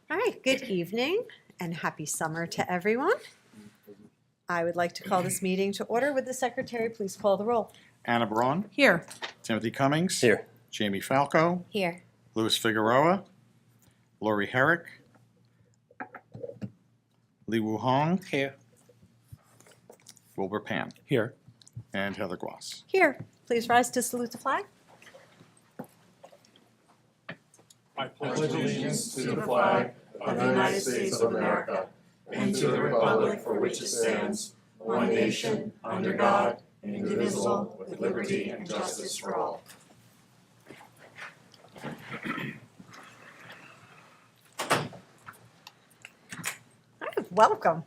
All right, good evening and happy summer to everyone. I would like to call this meeting to order. Would the secretary please call the roll? Anna Braun, Here. Timothy Cummings, Here. Jamie Falco, Here. Louis Figueroa, Lori Herrick, Li Wu Hong, Here. Wilbur Pan, Here. and Heather Gloss. Here. Please rise to salute the flag. I pledge allegiance to the flag of the United States of America and to the republic for which it stands, one nation, under God, indivisible, with liberty and justice for all. All right, welcome.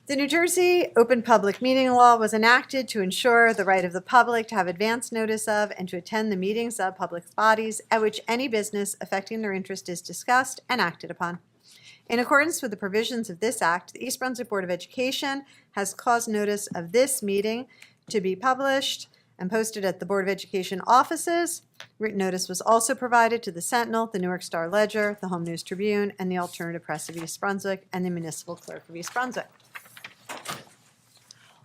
The New Jersey Open Public Meeting Law was enacted to ensure the right of the public to have advance notice of and to attend the meetings of public bodies at which any business affecting their interest is discussed and acted upon. In accordance with the provisions of this act, the East Brunswick Board of Education has caused notice of this meeting to be published and posted at the Board of Education offices. Written notice was also provided to the Sentinel, the Newark Star Ledger, the Home News Tribune, and the Alternative Press of East Brunswick, and the Municipal Clerk of East Brunswick.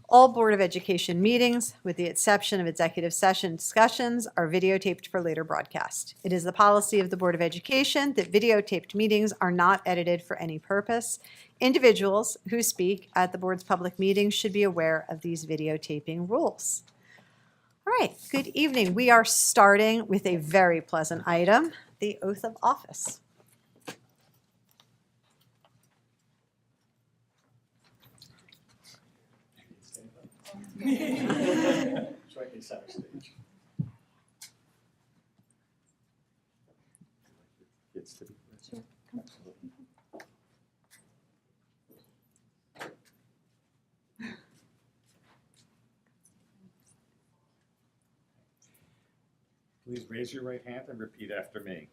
All Board of Education meetings, with the exception of executive session discussions, are videotaped for later broadcast. It is the policy of the Board of Education that videotaped meetings are not edited for any purpose. Individuals who speak at the board's public meetings should be aware of these videotaping rules. All right, good evening. We are starting with a very pleasant item, the oath of office. Center stage. Please raise your right hand and repeat after me.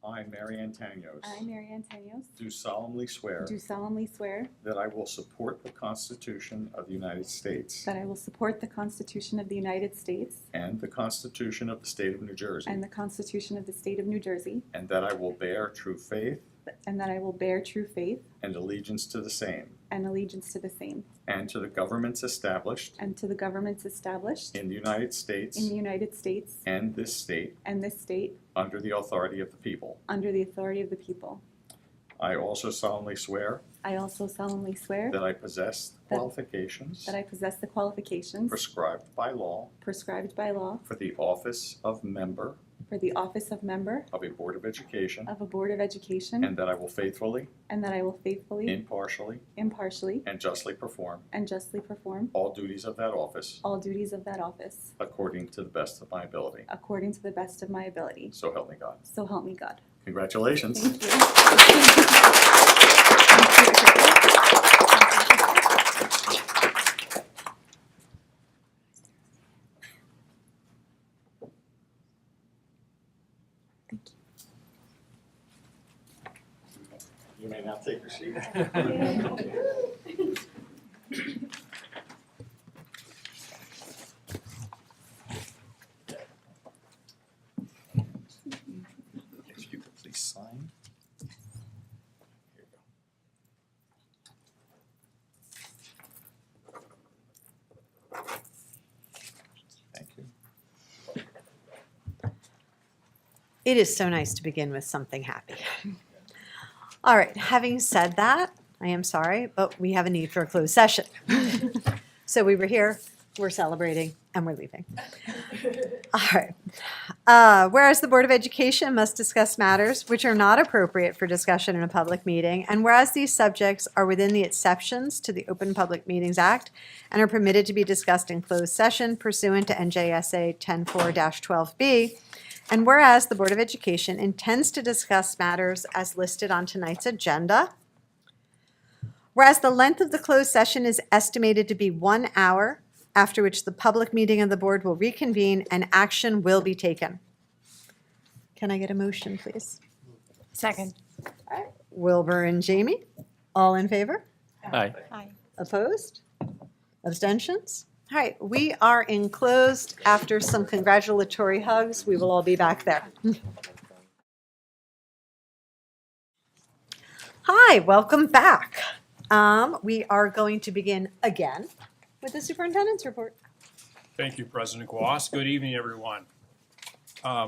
I, Mary Ann Tanios, I, Mary Ann Tanios, do solemnly swear do solemnly swear that I will support the Constitution of the United States that I will support the Constitution of the United States and the Constitution of the State of New Jersey, and the Constitution of the State of New Jersey, and that I will bear true faith and that I will bear true faith and allegiance to the same, and allegiance to the same, and to the governments established and to the governments established in the United States in the United States and this state and this state under the authority of the people. under the authority of the people. I also solemnly swear I also solemnly swear that I possess the qualifications that I possess the qualifications prescribed by law prescribed by law for the office of member for the office of member of a Board of Education, of a Board of Education, and that I will faithfully, and that I will faithfully, impartially, impartially, and justly perform and justly perform all duties of that office all duties of that office according to the best of my ability. according to the best of my ability. So help me God. So help me God. Congratulations. Thank you. You may now take your seat. If you could please sign. Here you go. Thank you. It is so nice to begin with something happy. All right, having said that, I am sorry, but we have a need for a closed session. So we were here, we're celebrating, and we're leaving. All right. Whereas the Board of Education must discuss matters which are not appropriate for discussion in a public meeting, and whereas these subjects are within the exceptions to the Open Public Meetings Act and are permitted to be discussed in closed session pursuant to NJSA 10-4-12B, and whereas the Board of Education intends to discuss matters as listed on tonight's agenda, whereas the length of the closed session is estimated to be 1 hour, after which the public meeting of the board will reconvene and action will be taken. Can I get a motion, please? Second. All right. Wilbur and Jamie, all in favor? Aye. Aye. Opposed? Abstentions? All right, we are enclosed. After some congratulatory hugs, we will all be back there. Hi, welcome back. We are going to begin again with the superintendent's report. Thank you, President Goss. Good evening, everyone.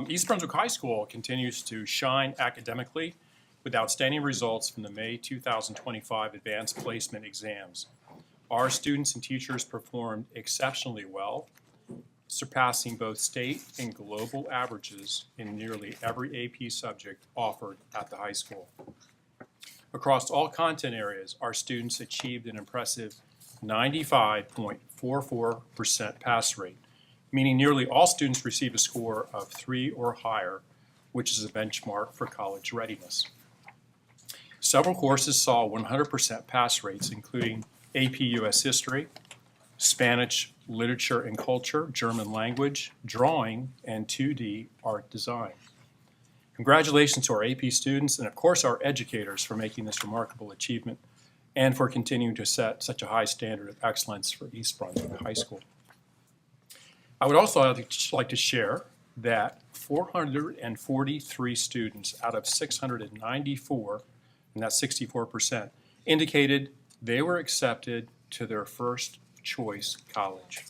East Brunswick High School continues to shine academically with outstanding results from the May 2025 Advanced Placement Exams. Our students and teachers performed exceptionally well, surpassing both state and global averages in nearly every AP subject offered at the high school. Across all content areas, our students achieved an impressive 95.44% pass rate, meaning nearly all students received a score of 3 or higher, which is a benchmark for college readiness. Several courses saw 100% pass rates, including AP US History, Spanish Literature and Culture, German Language, Drawing, and 2D Art Design. Congratulations to our AP students and, of course, our educators for making this remarkable achievement and for continuing to set such a high standard of excellence for East Brunswick High School. I would also like to share that 443 students out of 694, and that's 64%, indicated they were accepted to their first choice college.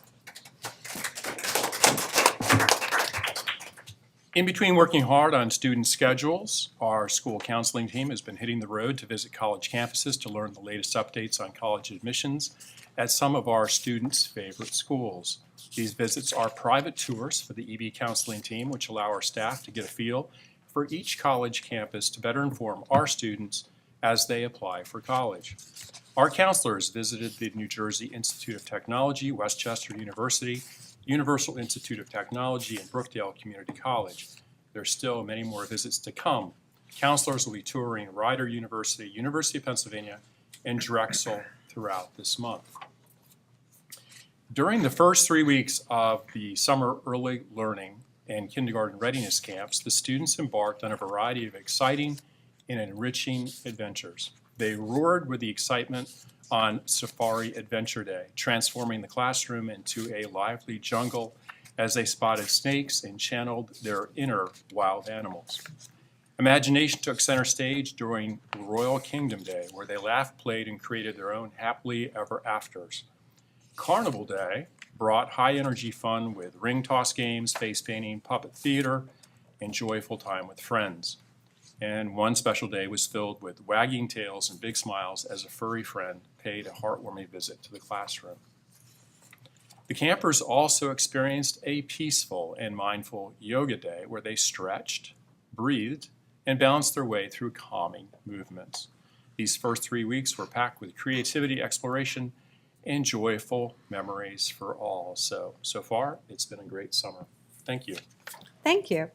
In between working hard on student schedules, our school counseling team has been hitting the road to visit college campuses to learn the latest updates on college admissions at some of our students' favorite schools. These visits are private tours for the EB counseling team, which allow our staff to get a feel for each college campus to better inform our students as they apply for college. Our counselors visited the New Jersey Institute of Technology, Westchester University, Universal Institute of Technology, and Brookdale Community College. There's still many more visits to come. Counselors will be touring Rider University, University of Pennsylvania, and Drexel throughout this month. During the first 3 weeks of the summer early learning and kindergarten readiness camps, the students embarked on a variety of exciting and enriching adventures. They roared with the excitement on Safari Adventure Day, transforming the classroom into a lively jungle as they spotted snakes and channeled their inner wild animals. Imagination took center stage during Royal Kingdom Day, where they laughed, played, and created their own happily ever afters. Carnival Day brought high-energy fun with ring toss games, face painting, puppet theater, and joyful time with friends. And one special day was filled with wagging tails and big smiles as a furry friend paid a heartwarming visit to the classroom. The campers also experienced a peaceful and mindful yoga day where they stretched, breathed, and balanced their way through calming movements. These first 3 weeks were packed with creativity, exploration, and joyful memories for all. So far, it's been a great summer. Thank you. Thank you.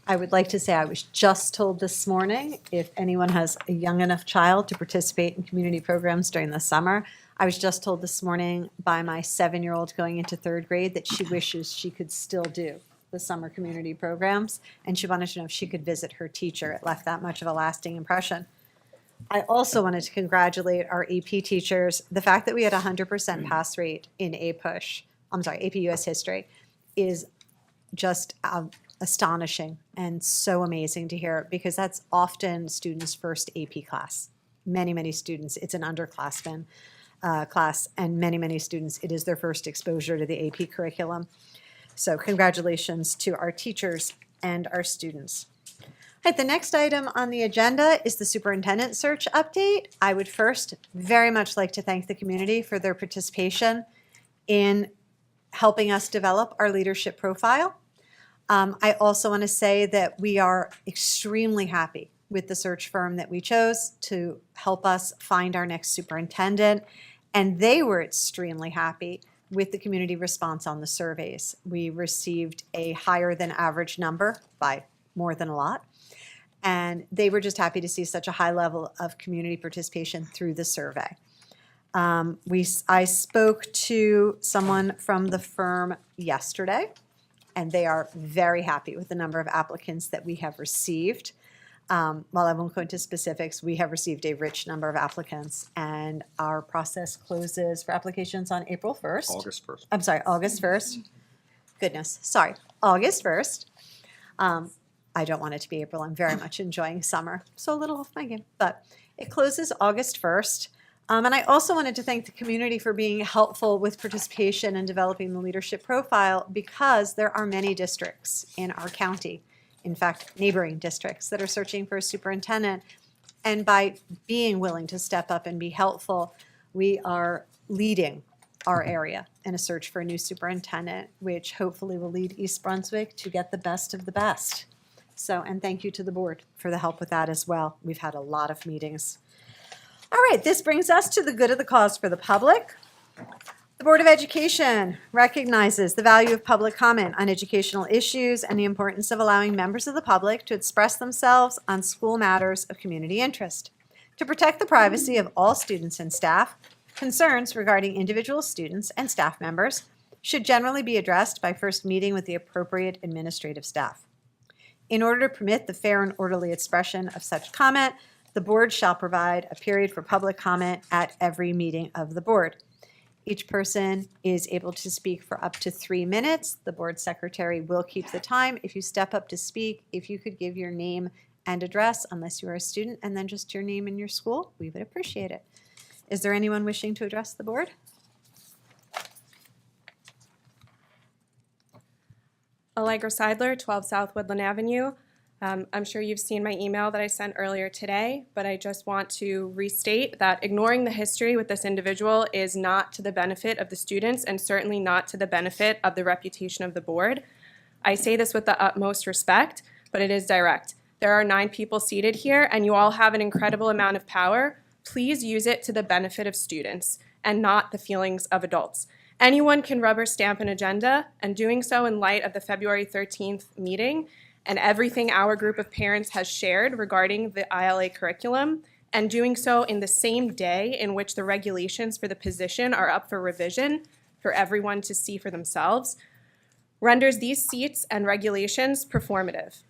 I would like to say I was just told this morning, if anyone has a young enough child to participate in community programs during the summer, I was just told this morning by my 7-year-old going into 3rd grade that she wishes she could still do the summer community programs, and she wanted to know if she could visit her teacher. It left that much of a lasting impression. I also wanted to congratulate our AP teachers. The fact that we had 100% pass rate in AP US History is just astonishing and so amazing to hear, because that's often students' first AP class. Many students, it's an underclassmen class, and many students, it is their first exposure to the AP curriculum. So congratulations to our teachers and our students. All right, the next item on the agenda is the superintendent search update. I would first very much like to thank the community for their participation in helping us develop our leadership profile. I also want to say that we are extremely happy with the search firm that we chose to help us find our next superintendent, and they were extremely happy with the community response on the surveys. We received a higher than average number by more than a lot, and they were just happy to see such a high level of community participation through the survey. I spoke to someone from the firm yesterday, and they are very happy with the number of applicants that we have received. While I won't go into specifics, we have received a rich number of applicants, and our process closes for applications on April 1st. August 1st. I'm sorry, August 1st. Goodness, sorry, August 1st. I don't want it to be April. I'm very much enjoying summer, so a little off my game, but It closes August 1st. And I also wanted to thank the community for being helpful with participation in developing the leadership profile, because there are many districts in our county, in fact, neighboring districts, that are searching for a superintendent. And by being willing to step up and be helpful, we are leading our area in a search for a new superintendent, which hopefully will lead East Brunswick to get the best of the best. So, and thank you to the board for the help with that as well. We've had a lot of meetings. All right, this brings us to the good of the cause for the public. The Board of Education recognizes the value of public comment on educational issues and the importance of allowing members of the public to express themselves on school matters of community interest. To protect the privacy of all students and staff, concerns regarding individual students and staff members should generally be addressed by first meeting with the appropriate administrative staff. In order to permit the fair and orderly expression of such comment, the board shall provide a period for public comment at every meeting of the board. Each person is able to speak for up to 3 minutes. The board secretary will keep the time. If you step up to speak, if you could give your name and address, unless you are a student, and then just your name and your school, we would appreciate it. Is there anyone wishing to address the board? Allegra Seidler, 12 South Woodland Avenue. I'm sure you've seen my email that I sent earlier today, but I just want to restate that ignoring the history with this individual is not to the benefit of the students and certainly not to the benefit of the reputation of the board. I say this with the utmost respect, but it is direct. There are 9 people seated here, and you all have an incredible amount of power. Please use it to the benefit of students and not the feelings of adults. Anyone can rubber stamp an agenda, and doing so in light of the February 13th meeting and everything our group of parents has shared regarding the ILA curriculum, and doing so in the same day in which the regulations for the position are up for revision for everyone to see for themselves, renders these seats and regulations performative.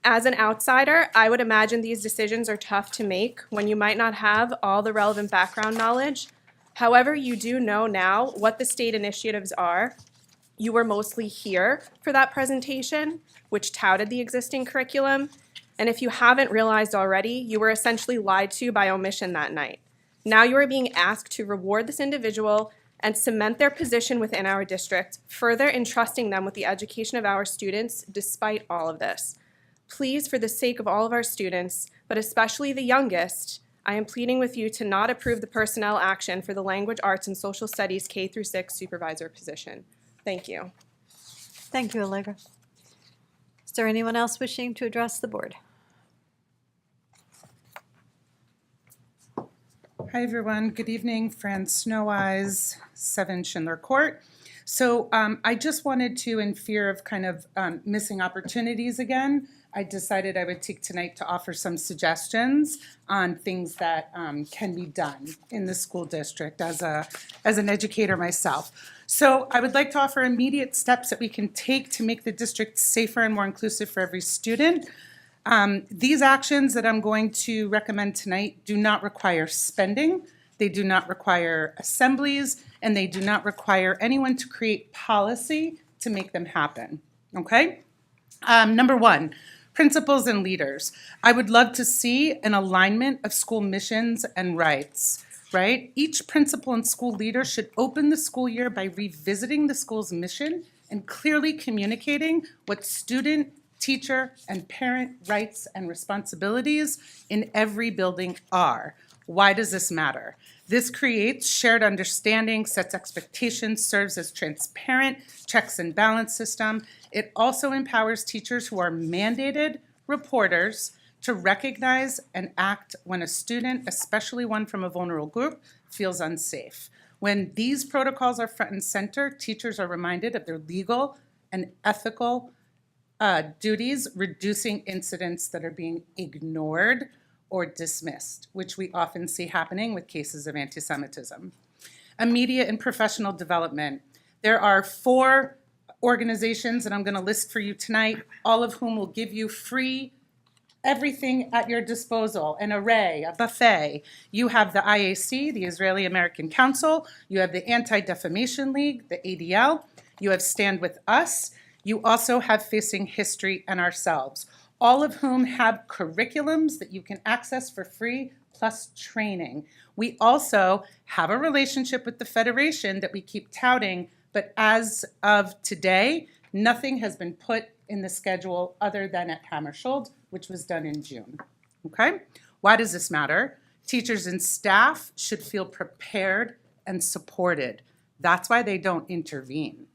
As an outsider, I would imagine these decisions are tough to make when you might not have all the relevant background knowledge. However, you do know now what the state initiatives are. You were mostly here for that presentation, which touted the existing curriculum. And if you haven't realized already, you were essentially lied to by omission that night. Now you are being asked to reward this individual and cement their position within our district, further entrusting them with the education of our students despite all of this. Please, for the sake of all of our students, but especially the youngest, I am pleading with you to not approve the personnel action for the Language Arts and Social Studies K-6 supervisor position. Thank you. Thank you, Allegra. Is there anyone else wishing to address the board? Hi, everyone. Good evening. Fran Snoweyes, 7 Schindler Court. So I just wanted to, in fear of kind of missing opportunities again, I decided I would take tonight to offer some suggestions on things that can be done in the school district as an educator myself. So I would like to offer immediate steps that we can take to make the district safer and more inclusive for every student. These actions that I'm going to recommend tonight do not require spending, they do not require assemblies, and they do not require anyone to create policy to make them happen, okay? Number 1, principals and leaders. I would love to see an alignment of school missions and rights, right? Each principal and school leader should open the school year by revisiting the school's mission and clearly communicating what student, teacher, and parent rights and responsibilities in every building are. Why does this matter? This creates shared understanding, sets expectations, serves as transparent checks and balance system. It also empowers teachers who are mandated reporters to recognize and act when a student, especially one from a vulnerable group, feels unsafe. When these protocols are front and center, teachers are reminded of their legal and ethical duties, reducing incidents that are being ignored or dismissed, which we often see happening with cases of anti-Semitism. Immediate and professional development. There are 4 organizations that I'm going to list for you tonight, all of whom will give you free everything at your disposal, an array, a buffet. You have the IAC, the Israeli American Council. You have the Anti-Defamation League, the ADL. You have Stand With Us. You also have Facing History and Ourselves, all of whom have curriculums that you can access for free plus training. We also have a relationship with the Federation that we keep touting, but as of today, nothing has been put in the schedule other than at Hammersholt, which was done in June. Okay? Why does this matter? Teachers and staff should feel prepared and supported. That's why they don't intervene.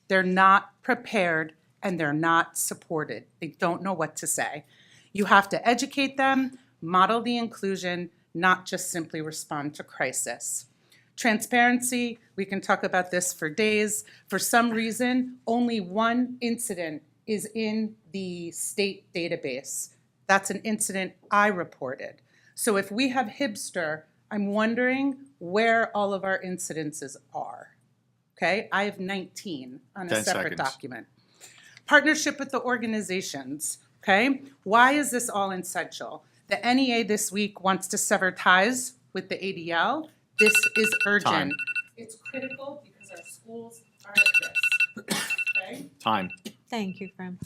They're not prepared and they're not supported. They don't know what to say. You have to educate them, model the inclusion, not just simply respond to crisis. Transparency, we can talk about this for days. For some reason, only one incident is in the state database. That's an incident I reported. So if we have Hibster, I'm wondering where all of our incidences are. Okay, I have 19 on a 10 separate seconds. document. Partnership with the organizations, okay? Why is this all essential? The NEA this week wants to sever ties with the ADL. This is urgent. Time. It's critical because our schools are at risk, okay? Time. Thank you, Fran.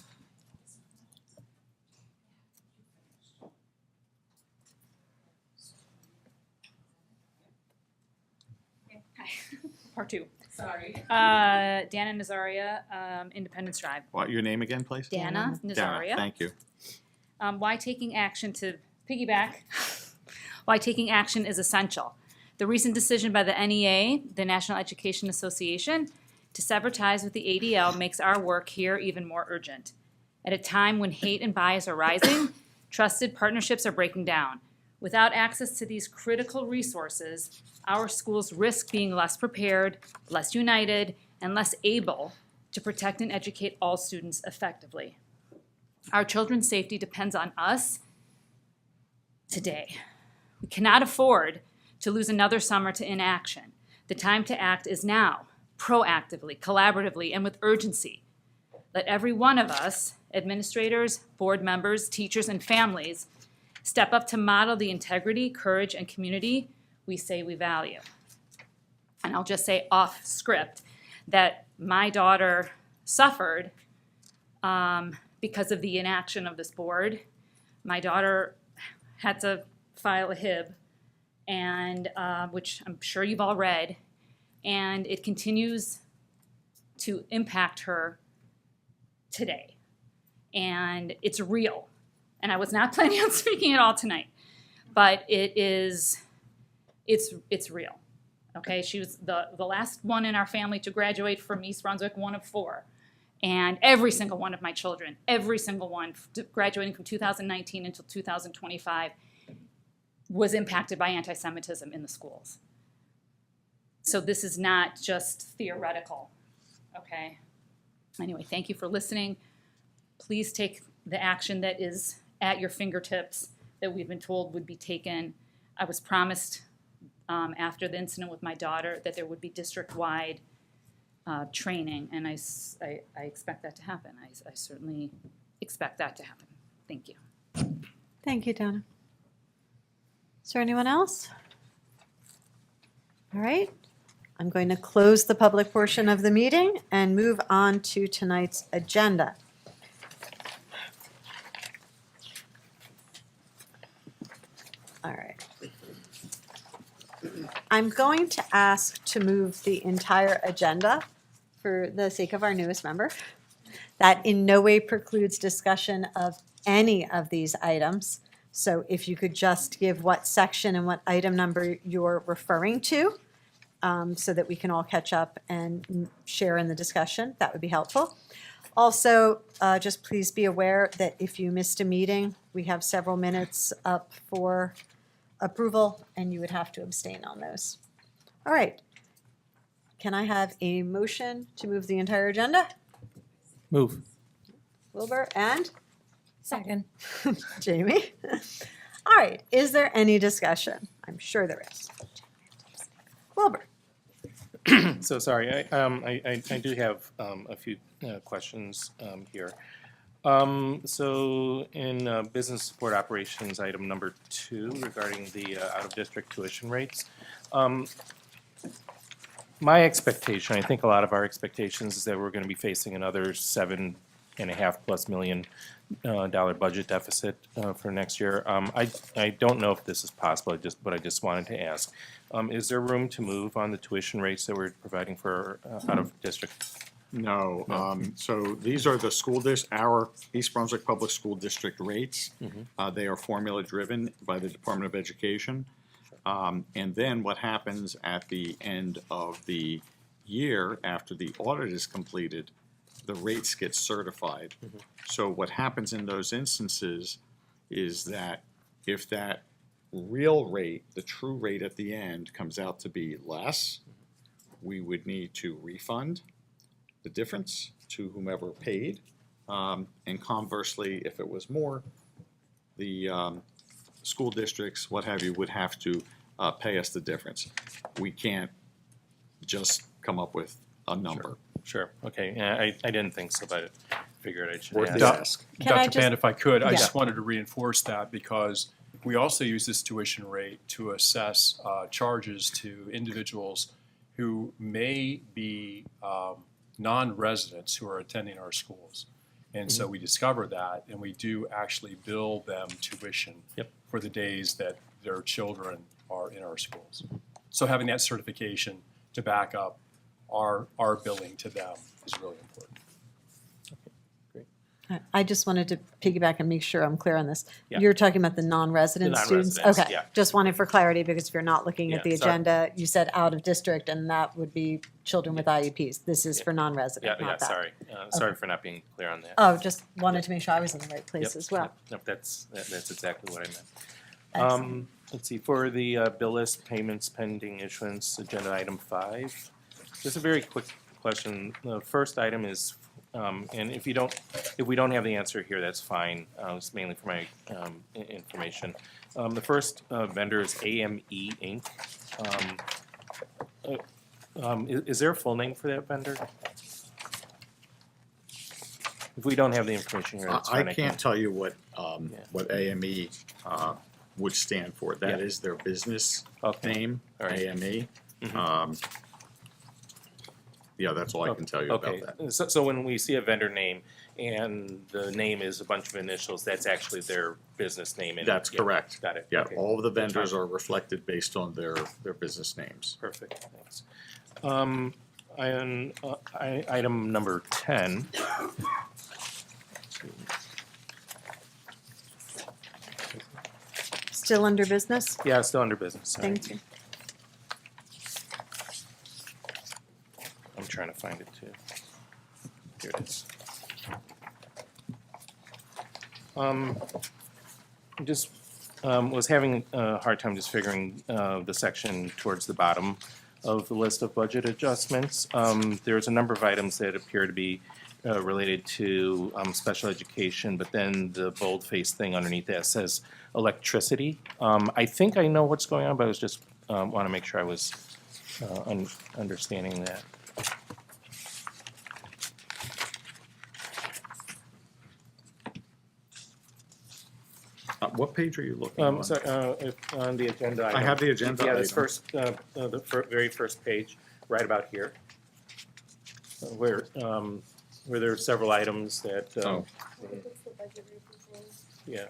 Part two. Sorry. Dana Nazaria, Independence Drive. What, your name again, please? Dana Dana, Nazaria. thank you. Why taking action to piggyback? Why taking action is essential. The recent decision by the NEA, the National Education Association, to sever ties with the ADL makes our work here even more urgent. At a time when hate and bias are rising, trusted partnerships are breaking down. Without access to these critical resources, our schools risk being less prepared, less united, and less able to protect and educate all students effectively. Our children's safety depends on us today. We cannot afford to lose another summer to inaction. The time to act is now, proactively, collaboratively, and with urgency. Let every one of us, administrators, board members, teachers, and families, step up to model the integrity, courage, and community we say we value. And I'll just say off script that my daughter suffered because of the inaction of this board. My daughter had to file a HIB, and which I'm sure you've all read, and it continues to impact her today. And it's real. And I was not planning on speaking at all tonight, but it's real. Okay, she was the last one in our family to graduate from East Brunswick, one of 4. And every single one of my children, every single one graduating from 2019 until 2025 was impacted by anti-Semitism in the schools. So this is not just theoretical, okay? Anyway, thank you for listening. Please take the action that is at your fingertips that we've been told would be taken. I was promised after the incident with my daughter that there would be district-wide training, and I expect that to happen. I certainly expect that to happen. Thank you. Thank you, Donna. Is there anyone else? All right. I'm going to close the public portion of the meeting and move on to tonight's agenda. All right. I'm going to ask to move the entire agenda for the sake of our newest member. That in no way precludes discussion of any of these items. So if you could just give what section and what item number you're referring to, so that we can all catch up and share in the discussion, that would be helpful. Also, just please be aware that if you missed a meeting, we have several minutes up for approval, and you would have to abstain on those. All right. Can I have a motion to move the entire agenda? Move. Wilbur and Second. Jamie? All right. Is there any discussion? I'm sure there is. Wilbur? So sorry, I do have a few questions here. So in business support operations, item number 2 regarding the out-of-district tuition rates. My expectation, I think a lot of our expectations, is that we're going to be facing another $7.5+ million dollar budget deficit for next year. I don't know if this is possible, but I just wanted to ask. Is there room to move on the tuition rates that we're providing for out-of-district? No, so these are the our East Brunswick Public School District rates. They are formula-driven by the Department of Education. And then what happens at the end of the year, after the audit is completed, the rates get certified. So what happens in those instances is that if that real rate, the true rate at the end, comes out to be less, we would need to refund the difference to whomever paid. And conversely, if it was more, the school districts, what have you, would have to pay us the difference. We can't just come up with a number. Sure, okay, yeah, I didn't think so, but I figured I should Worth ask. the ask. Can I Dr. Pan, just- if I could, I Yeah. just wanted to reinforce that because we also use this tuition rate to assess charges to individuals who may be non-residents who are attending our schools. And so we discover that, and we do actually bill them tuition Yep. for the days that their children are in our schools. So having that certification to back up our billing to them is really important. I just wanted to piggyback and make sure I'm clear on this. Yeah. You're talking about the non-resident The students? non-residents, Okay, yeah. just wanted for clarity, because if you're not looking at Yeah, the sorry. agenda, you said out of district, and that would be children with IEPs. This is for Yeah, non-resident, yeah, not that. sorry, sorry for not being clear on that. Oh, just wanted to make sure I was in the right place Yep, as well. yep, Nope, that's exactly what I meant. Excellent. Let's see, for the bill list payments pending issuance, agenda item 5. Just a very quick question. The first item is, and if we don't have the answer here, that's fine. It's mainly for my information. The first vendor is AME Inc. Is there a full name for that vendor? If we don't have the information here, that's I fine. can't tell you what AME would stand for. That Yeah. is their business Okay. name, All right. AME. Mhm. Yeah, that's all I can tell you Okay, about that. so when we see a vendor name and the name is a bunch of initials, that's actually their business name? That's yeah, correct. Got it. Yeah, okay. all of the vendors are reflected based on their business names. Perfect, thanks. Item number 10. Still under business? Yeah, still under business, sorry. Thank you. I'm trying to find it too. Here it is. Just was having a hard time just figuring the section towards the bottom of the list of budget adjustments. There's a number of items that appear to be related to special education, but then the bold-faced thing underneath that says electricity. I think I know what's going on, but I was just want to make sure I was understanding that. What page are you looking on? On the agenda item. I have the agenda Yeah, this item. first, very first page, right about here. Where there are several items that, Oh. yeah,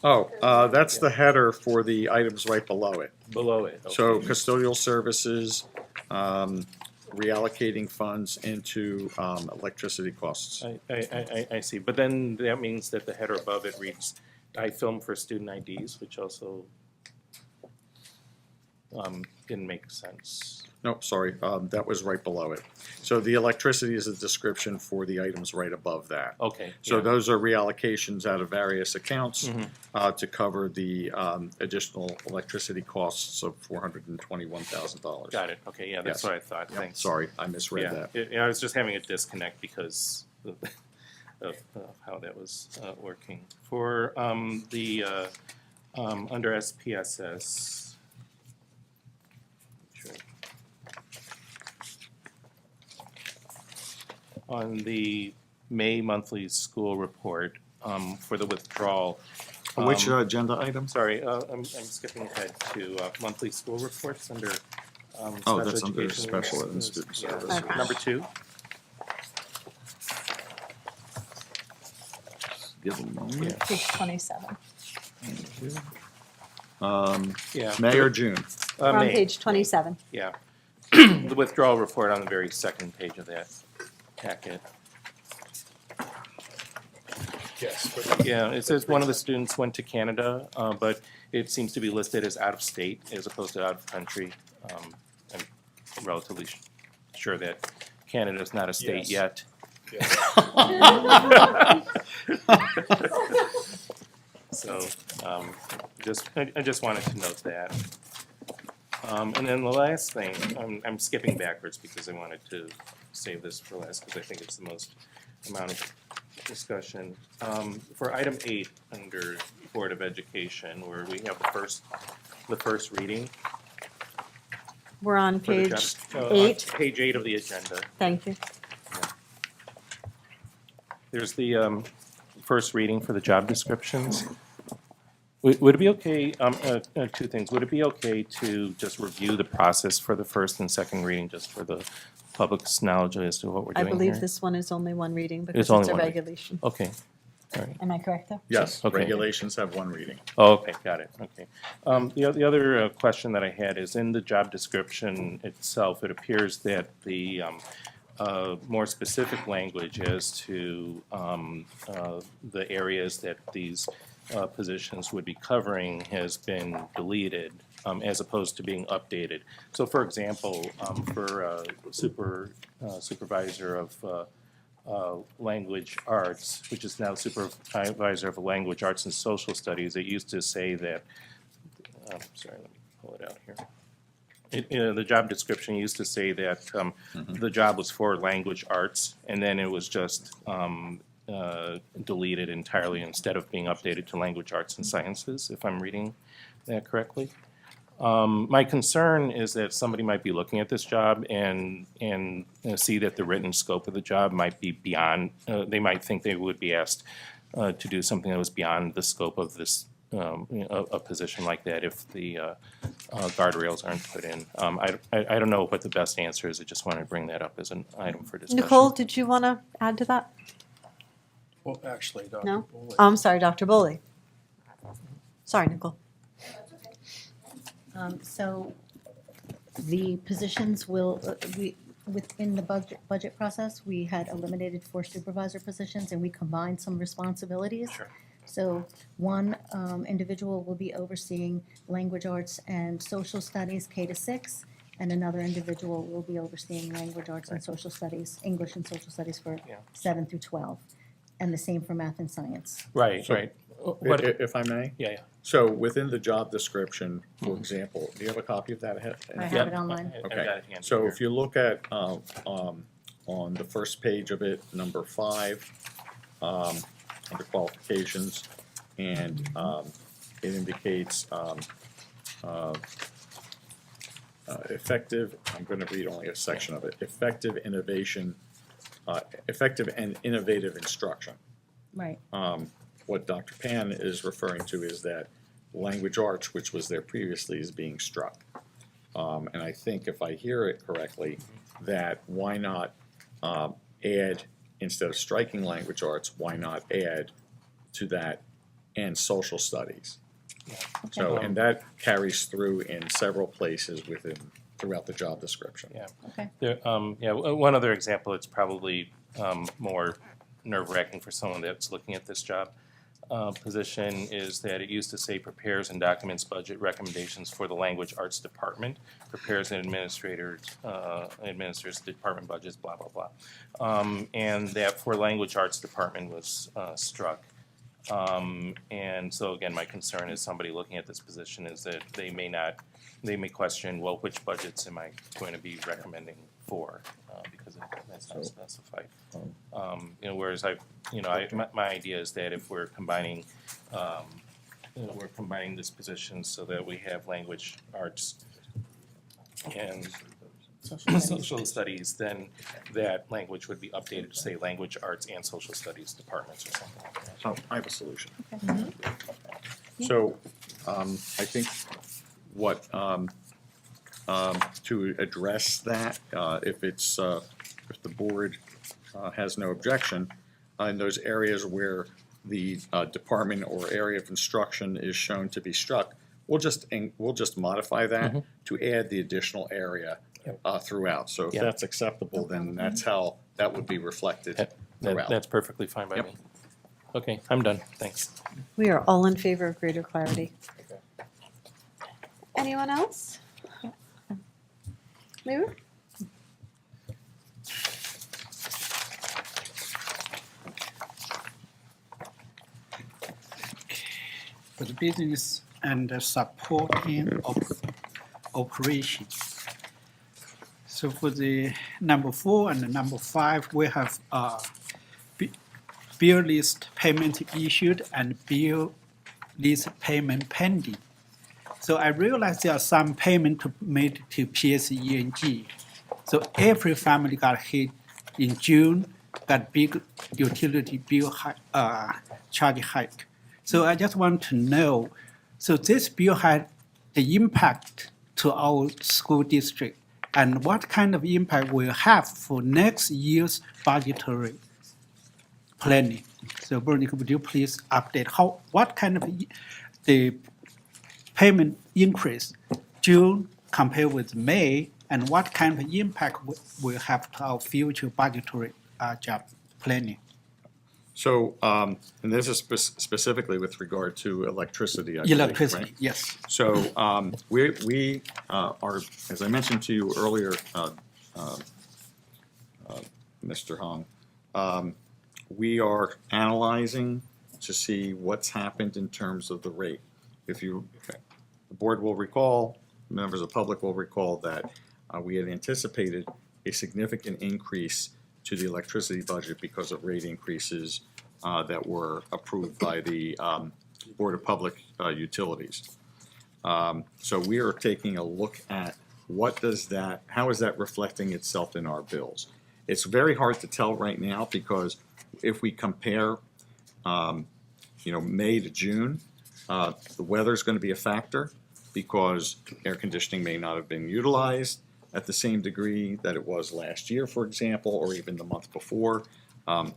Oh, that's the header for the items right below it. below it. So okay. custodial services, reallocating funds into electricity costs. I see, but then that means that the header above it reads, I film for student IDs, which also didn't make sense. No, sorry, that was right below it. So the electricity is a description for the items right above that. Okay. So yeah. those are reallocations out of various accounts Mhm. to cover the additional electricity costs of $421,000. Got it, okay, yeah, that's Yes. what I thought, Yep, thanks. sorry, I misread Yeah, that. I was just having a disconnect because of how that was working. For the, under SPSS, on the May monthly school report for the withdrawal. Which agenda item? Sorry, I'm skipping ahead to monthly school reports under Oh, special that's under education. special and student Yeah, services. Okay. Number 2. give a moment. Page 27. Yeah. May or June? We're on May. page 27. Yeah. The withdrawal report on the very second page of that packet. Yes. Yeah, it says one of the students went to Canada, but it seems to be listed as out of state as opposed to out of country. I'm relatively sure that Canada is not a state Yes. yet. So, I just wanted to note that. And then the last thing, I'm skipping backwards because I wanted to save this for last because I think it's the most amount of discussion. For item 8 under Board of Education, where we have the first reading. We're on for the page job- 8. Page 8 of the agenda. Thank you. There's the first reading for the job descriptions. Would it be okay, two things, would it be okay to just review the process for the first and second reading, just for the public's knowledge as to what we're I doing believe here? this one is only one reading because It's it's only a one reading. regulation. Okay, all right. Am I correct, though? Yes, Okay. regulations have one reading. Oh, okay, got it, okay. The other question that I had is in the job description itself, it appears that the more specific language as to the areas that these positions would be covering has been deleted as opposed to being updated. So for example, for supervisor of language arts, which is now supervisor of language arts and social studies, it used to say that, sorry, let me pull it out here. The job description used to say that the job was for language arts, and then it was just deleted entirely instead of being updated to language arts and sciences, if I'm reading that correctly. My concern is that somebody might be looking at this job and see that the written scope of the job might be beyond, they might think they would be asked to do something that was beyond the scope of this, a position like that if the guardrails aren't put in. I don't know what the best answer is, I just wanted to bring that up as an item for discussion. Nicole, did you want to add to that? Well, actually, Dr. No? Boley. I'm sorry, Dr. Boley. Sorry, Nicole. So the positions will, within the budget process, we had eliminated 4 supervisor positions and we combined some responsibilities. Sure. So one individual will be overseeing language arts and social studies K to 6, and another individual will be overseeing language arts and social studies, English and social studies for Yeah. 7 through 12, and the same for math and science. Right, So- right. What, If I may? yeah. So within the job description, for example, do you have a copy of that? I have Yep. it online. I've Okay. got it handy So here. if you look at, on the first page of it, number 5, under qualifications, and it indicates effective, I'm gonna read only a section of it, effective innovation, effective and innovative instruction. Right. What Dr. Pan is referring to is that language arts, which was there previously, is being struck. And I think if I hear it correctly, that why not add, instead of striking language arts, why not add to that and social studies? So, and that carries through in several places throughout the job description. Yeah. Okay. There, one other example, it's probably more nerve-wracking for someone that's looking at this job position, is that it used to say prepares and documents budget recommendations for the language arts department, prepares and administers department budgets, blah, blah, blah. And that for language arts department was struck. And so again, my concern is somebody looking at this position is that they may question, well, which budgets am I going to be recommending for, because that's not specified. Whereas my idea is that if we're combining, this position so that we have language arts and social studies, then that language would be updated to say language arts and social studies departments or something like that. Oh, I have a solution. So, I think what, to address that, if the board has no objection, in those areas where the department or area of instruction is shown to be struck, we'll just modify that to add the additional area throughout. So if Yeah. that's acceptable, then that's how that would be reflected throughout. That's perfectly fine by Yep. me. Okay, I'm done, thanks. We are all in favor of greater clarity. Anyone else? Lou? For the business and the supporting of operation. So for the number 4 and the number 5, we have bill list payment issued and bill list payment pending. So I realize there are some payment made to PSE&G. So every family got hit in June, got big utility bill charge hike. So I just want to know, so this bill had the impact to our school district, and what kind of impact will have for next year's budgetary planning? So Bernie, would you please update what kind of the payment increase June compared with May, and what kind of impact will have to our future budgetary job planning? So, and this is specifically with regard to electricity, I believe, Electricity, right? yes. So we are, as I mentioned to you earlier, Mr. Hong, we are analyzing to see what's happened in terms of the rate. The board will recall, members of the public will recall that we had anticipated a significant increase to the electricity budget because of rate increases that were approved by the Board of Public Utilities. So we are taking a look at how is that reflecting itself in our bills? It's very hard to tell right now because if we compare, May to June, the weather's going to be a factor because air conditioning may not have been utilized at the same degree that it was last year, for example, or even the month before.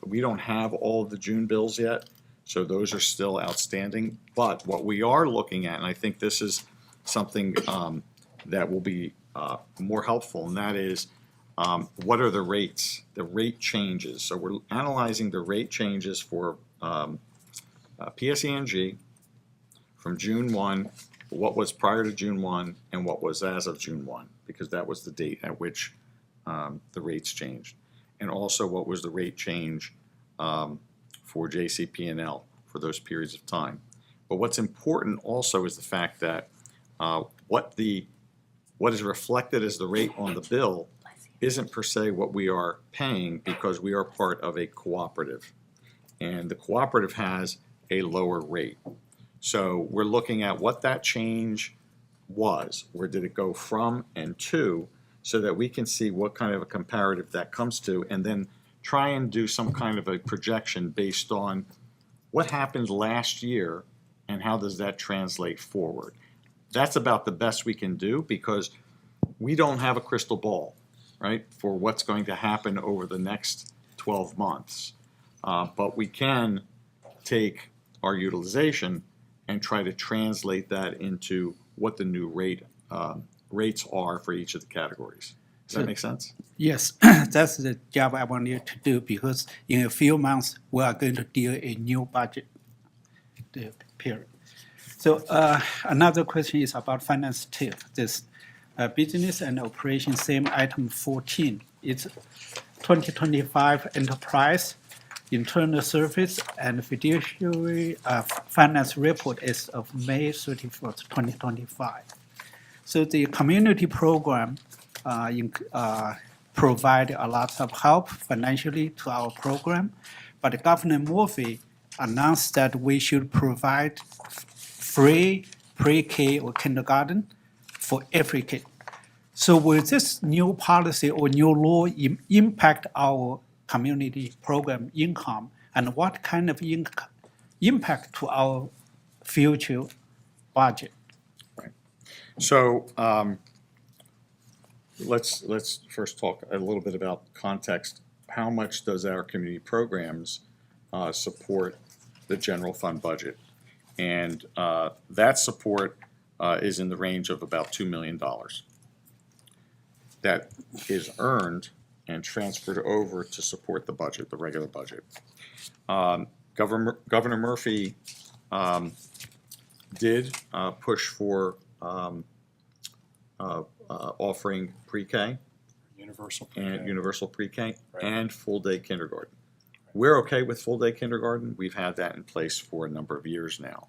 We don't have all of the June bills yet, so those are still outstanding. But what we are looking at, and I think this is something that will be more helpful, and that is what are the rates, the rate changes. So we're analyzing the rate changes for PSE&G from June 1, what was prior to June 1, and what was as of June 1, because that was the date at which the rates changed. And also what was the rate change for JCP&L for those periods of time. But what's important also is the fact that what is reflected as the rate on the bill isn't per se what we are paying because we are part of a cooperative. And the cooperative has a lower rate. So we're looking at what that change was. Where did it go from and to, so that we can see what kind of a comparative that comes to, and then try and do some kind of a projection based on what happened last year and how does that translate forward. That's about the best we can do because we don't have a crystal ball, right, for what's going to happen over the next 12 months. But we can take our utilization and try to translate that into what the new rates are for each of the categories. Does that make sense? Yes, that's the job I want you to do because in a few months we are going to deal a new budget period. So another question is about finance tip. This business and operation, same item 14. It's 2025 enterprise, internal service, and fiduciary finance report is of May 31st, 2025. So the community program provide a lot of help financially to our program, but Governor Murphy announced that we should provide free pre-K or kindergarten for every kid. So will this new policy or new law impact our community program income, and what kind of impact to our future budget? So let's first talk a little bit about context. How much does our community programs support the general fund budget. And that support is in the range of about $2 million. That is earned and transferred over to support the budget, the regular budget. Governor Murphy did push for offering pre-K Universal and pre-K. universal pre-K Right. and full-day kindergarten. We're okay with full-day kindergarten. We've had that in place for a number of years now.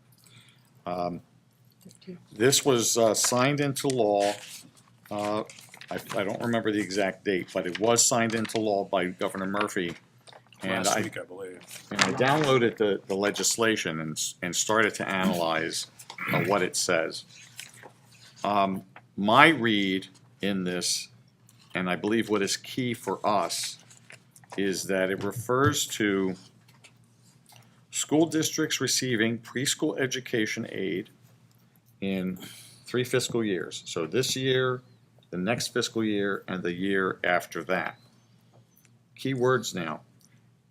This was signed into law. I don't remember the exact date, but it was signed into law by Governor Murphy. And Last week, I believe. And I downloaded the legislation and started to analyze what it says. My read in this, and I believe what is key for us, is that it refers to school districts receiving preschool education aid in 3 fiscal years. So this year, the next fiscal year, and the year after that. Key words now.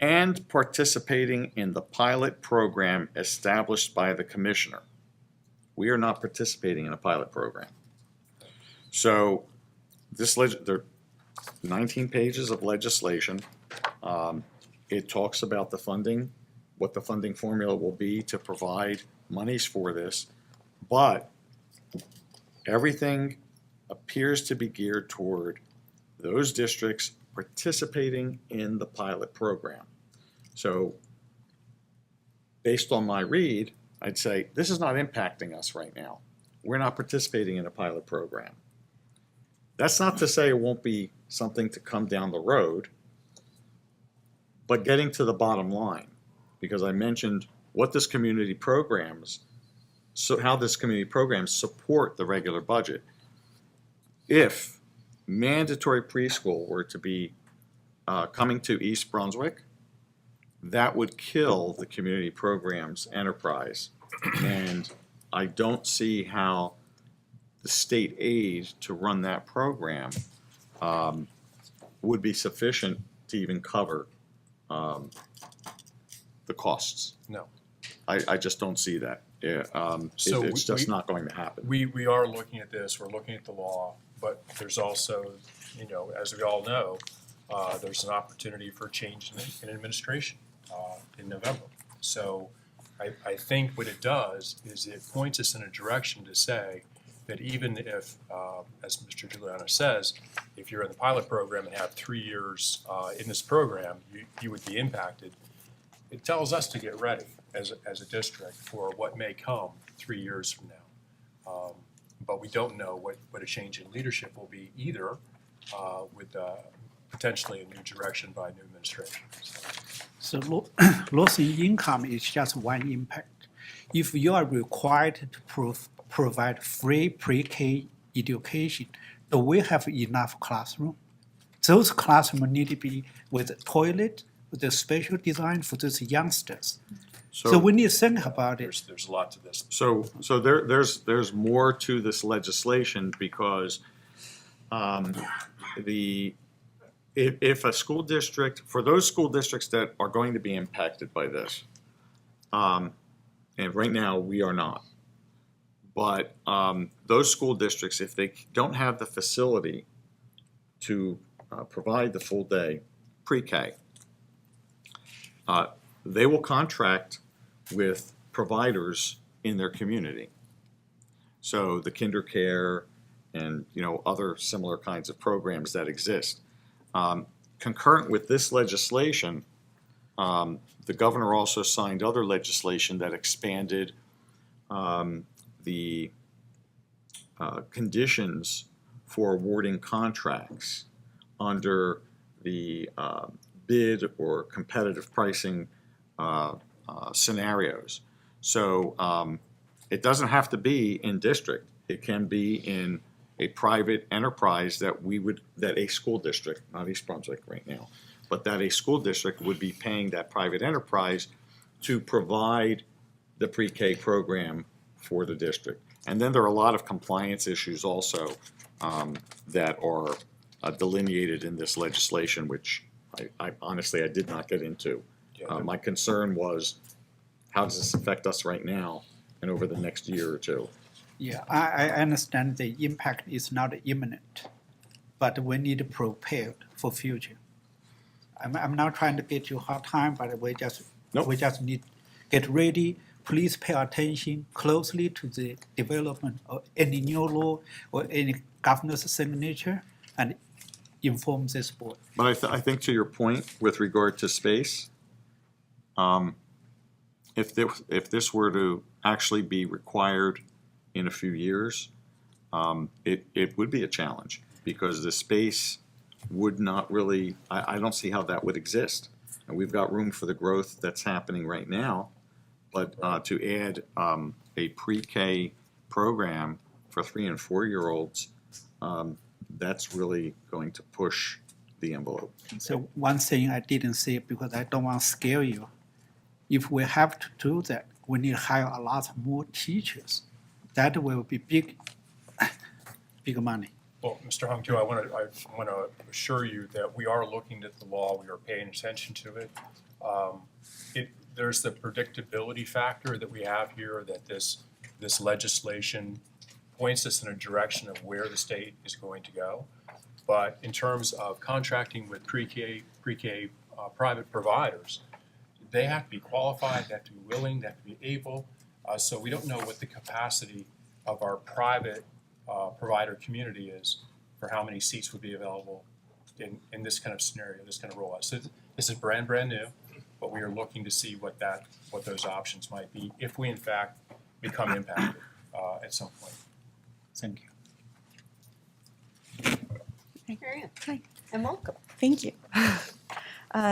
And participating in the pilot program established by the commissioner. We are not participating in a pilot program. So there are 19 pages of legislation. It talks about the funding, what the funding formula will be to provide monies for this, but everything appears to be geared toward those districts participating in the pilot program. So based on my read, I'd say this is not impacting us right now. We're not participating in a pilot program. That's not to say it won't be something to come down the road, but getting to the bottom line, because I mentioned what this community programs, so how this community programs support the regular budget. If mandatory preschool were to be coming to East Brunswick, that would kill the community programs enterprise. And I don't see how the state aid to run that program would be sufficient to even cover the costs. No. I just don't see that. So It's just not going to happen. We are looking at this, we're looking at the law, but there's also, as we all know, there's an opportunity for change in administration in November. So I think what it does is it points us in a direction to say that even if, as Mr. Giuliano says, if you're in the pilot program and have 3 years in this program, you would be impacted. It tells us to get ready as a district for what may come 3 years from now. But we don't know what a change in leadership will be either, with potentially a new direction by a new administration. So loss in income is just one impact. If you are required to provide free pre-K education, do we have enough classroom? Those classrooms need to be with toilet, with a special design for those youngsters. So we need to think about it. There's a lot to this. So there's more to this legislation because if a school district, for those school districts that are going to be impacted by this, and right now we are not, but those school districts, if they don't have the facility to provide the full day pre-K, they will contract with providers in their community. So the kinder care and other similar kinds of programs that exist. Concurrent with this legislation, the governor also signed other legislation that expanded the conditions for awarding contracts under the bid or competitive pricing scenarios. So it doesn't have to be in district. It can be in a private enterprise that a school district, not East Brunswick right now, but that a school district would be paying that private enterprise to provide the pre-K program for the district. And then there are a lot of compliance issues also that are delineated in this legislation, which I honestly did not get into. My concern was how does this affect us right now and over the next year or two? Yeah, I understand the impact is not imminent, but we need to prepare for future. I'm not trying to get you hard time, but we just need get ready. Please pay attention closely to the development of any new law or any governor's signature and inform this board. But I think to your point with regard to space, if this were to actually be required in a few years, it would be a challenge because the space would not really, I don't see how that would exist. And we've got room for the growth that's happening right now, but to add a pre-K program for 3 and 4-year-olds, that's really going to push the envelope. So one thing I didn't say because I don't want to scare you. If we have to do that, we need to hire a lot more teachers. That will be big money. Well, Mr. Hung, too, I want to assure you that we are looking at the law. We are paying attention to it. There's the predictability factor that we have here, that this legislation points us in a direction of where the state is going to go. But in terms of contracting with pre-K private providers, they have to be qualified, they have to be willing, they have to be able. So we don't know what the capacity of our private provider community is for how many seats would be available in this kind of scenario, this kind of rollout. So this is brand new, but we are looking to see what those options might be if we in fact become impacted at some point. Thank you. Marianne. Hi. And welcome. Thank you.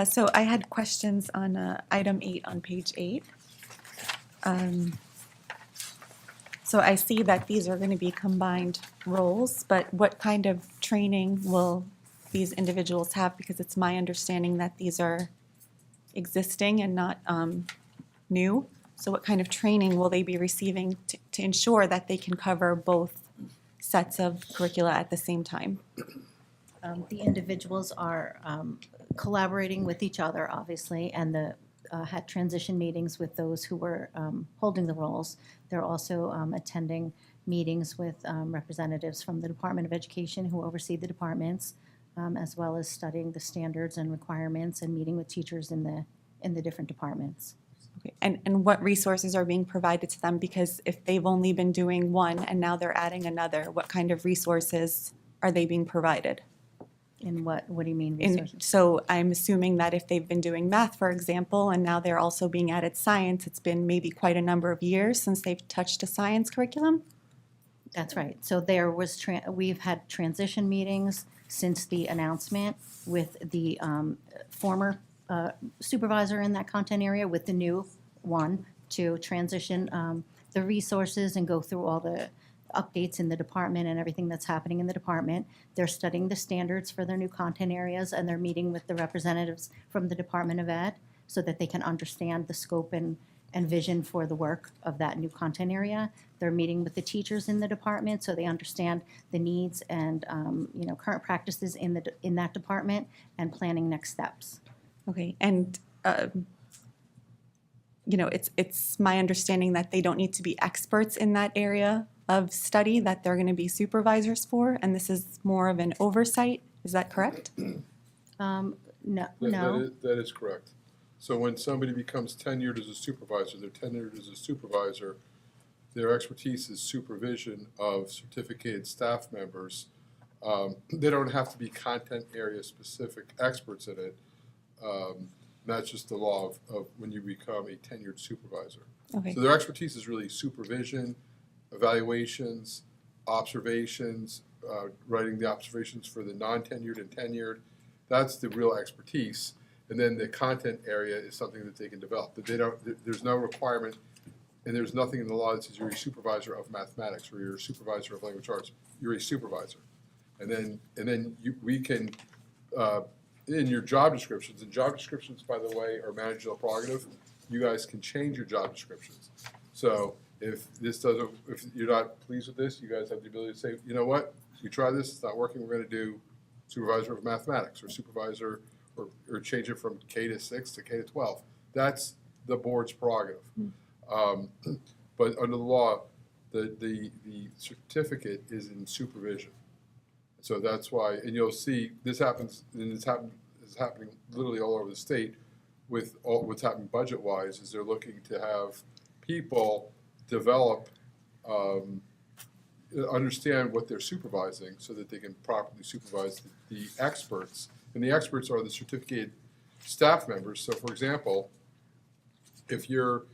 So I had questions on item 8 on page 8. So I see that these are going to be combined roles, but what kind of training will these individuals have? Because it's my understanding that these are existing and not new. So what kind of training will they be receiving to ensure that they can cover both sets of curricula at the same time? The individuals are collaborating with each other, obviously, and had transition meetings with those who were holding the roles. They're also attending meetings with representatives from the Department of Education who oversee the departments, as well as studying the standards and requirements and meeting with teachers in the different departments. Okay. And what resources are being provided to them? Because if they've only been doing one and now they're adding another, what kind of resources are they being provided? In what do you mean resources? So I'm assuming that if they've been doing math, for example, and now they're also being added science, it's been maybe quite a number of years since they've touched a science curriculum? That's right. So there was, we've had transition meetings since the announcement with the former supervisor in that content area with the new one to transition the resources and go through all the updates in the department and everything that's happening in the department. They're studying the standards for their new content areas, and they're meeting with the representatives from the Department of Ed so that they can understand the scope and vision for the work of that new content area. They're meeting with the teachers in the department so they understand the needs and current practices in that department and planning next steps. Okay, and it's my understanding that they don't need to be experts in that area of study that they're going to be supervisors for, and this is more of an oversight. Is that correct? No. That is correct. So when somebody becomes tenured as a supervisor, they're tenured as a supervisor, their expertise is supervision of certificated staff members. They don't have to be content area specific experts in it. That's just the law of when you become a tenured supervisor. Okay. So their expertise is really supervision, evaluations, observations, writing the observations for the non-tenured and tenured. That's the real expertise. And then the content area is something that they can develop. That they don't. There's no requirement, and there's nothing in the law that says you're a supervisor of mathematics or you're a supervisor of language arts. You're a supervisor, and then we can in your job descriptions. And job descriptions, by the way, are managerial prerogative. You guys can change your job descriptions. So if you're not pleased with this, you guys have the ability to say, you know what, we tried this, it's not working. We're going to do supervisor of mathematics or supervisor. Or change it from K to 6 to K to 12. That's the board's prerogative. But under the law, the certificate is in supervision. So that's why, and you'll see this happens, and it's happening literally all over the state with all, what's happening budget-wise is they're looking to have people develop, understand what they're supervising so that they can properly supervise the experts. And the experts are the certificated staff members. So for example, if you're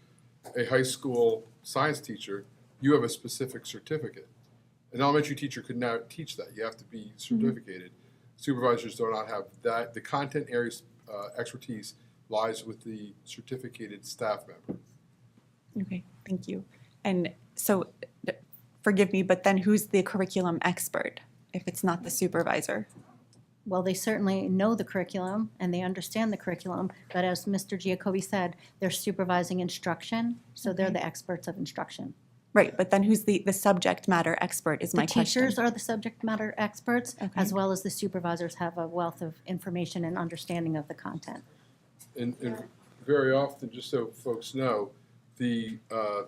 a high school science teacher, you have a specific certificate. An elementary teacher could not teach that. You have to be certificated. Supervisors do not have that. The content area expertise lies with the certificated staff member. Okay, thank you. And so, forgive me, but then who's the curriculum expert if it's not the supervisor? Well, they certainly know the curriculum and they understand the curriculum, but as Mr. Giacobbe said, they're supervising instruction, so they're Okay. the experts of instruction. Right, but then who's the subject matter expert is my The question. teachers are the subject matter experts, Okay. as well as the supervisors have a wealth of information and understanding of the content. And very often, just so folks know, the